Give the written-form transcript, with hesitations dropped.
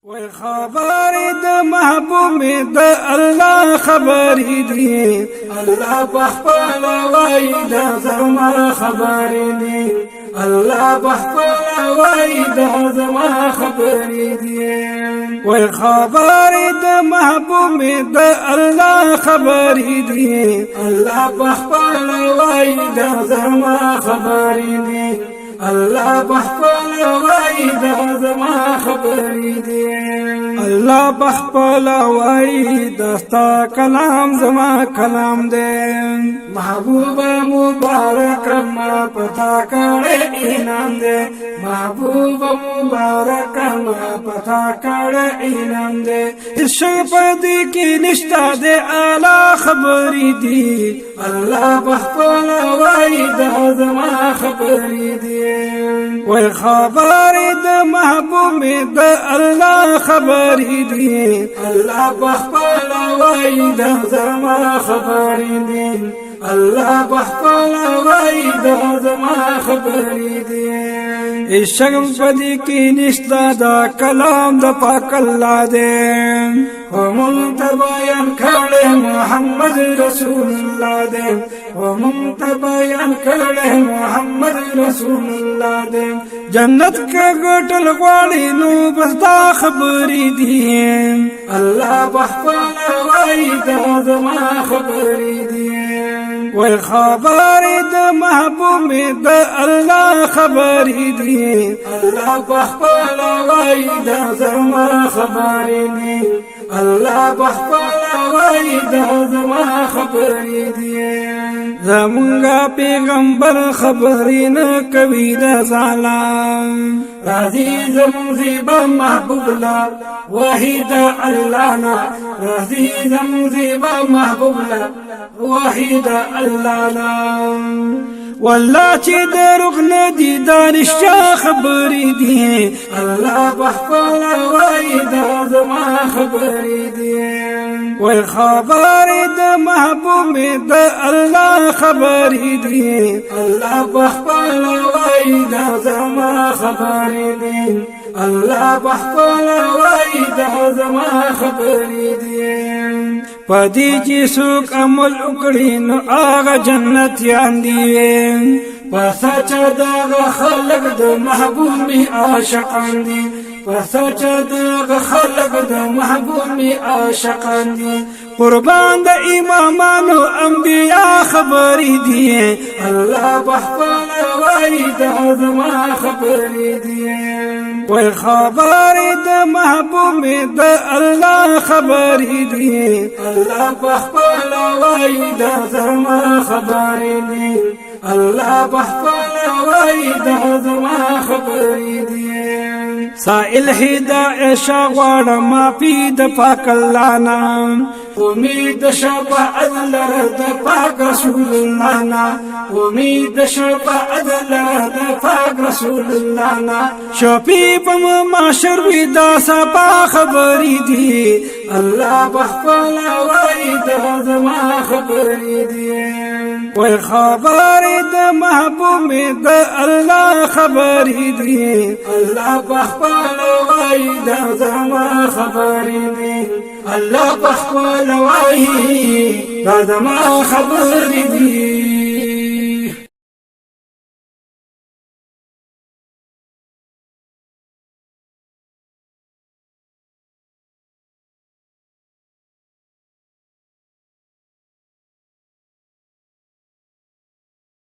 وای خبر د محبوب د الله خبر دی الله بخپل وای د زما خبر دی الله بخپل وای د زما خبر دی وای خبر د محبوب د الله خبر دی الله بخپل وای د زما خبر دی الله بخپل وای د زما خبرې دی الله بخپل وای دستا کلام زما کلام دی محبوب مبارک ما پتا کړه انعام دی محبوب مبارک ما پتا کړه انعام دی شپد کې نشتا دی اعلی خبرې دی الله بخپل وای د زما خبرې دی وای خبر د محبوب د الله خبر دی الله بخپل وای د زما خبر دی الله بخپل وای د زما خبر دی شګم پدې کې نشتا دا کلام د پاک الله دی ومن تبين کړه محمد رسول الله دی ومن تبين کړه محمد رسول الله دی جنت کا ګټل غواړي نو بس دا خبرې دي الله بخپل وای د زما خبرې دي وای خبر د محبوب د الله خبرې دي الله بخپل وای د زما خبرې دي الله بخپل وای د زما خبرې دي زمونږ پیغمبر خبرې نه کوي د ظالم راځي زمونږ زیبا محبوب لا واحد الله نا راځي زمونږ زیبا محبوب لا واحد الله نا والله چې دروغ نه دي دا رښتیا خبرې دي الله بخپل وای د زما خبرې دي وای خبر د محبوب د الله خبرې دي الله بخپل وای د زما خبرې دي الله بخپل وای د زما خبرې دي پدې چې څوک عمل وکړي نو هغه جنت یاندي پس چې دغه خلق د محبوب عاشقان دي پس چې دغه خلق د محبوب عاشقان دي قربان د امامانو انبیا خبرې دي الله بخپل وای د زما خبرې دي وای خبر د محبوب د الله خبرې دي الله بخپل وای د زما خبرې دي الله بخپل وای د زما خبرې دي سائل هدایت شغوړ ما پی د پاک الله نام امید شفاعت لره د پاک رسول الله نا امید شفاعت لره د پاک رسول الله نا شفیع په محشر وی دا صفا خبرې دي الله بخپل وای د زما خبرې دي وای خبر د محبوب د الله خبرې دي الله بخپل وای د زما خبرې دي الله بخپل وای د زما خبرې دي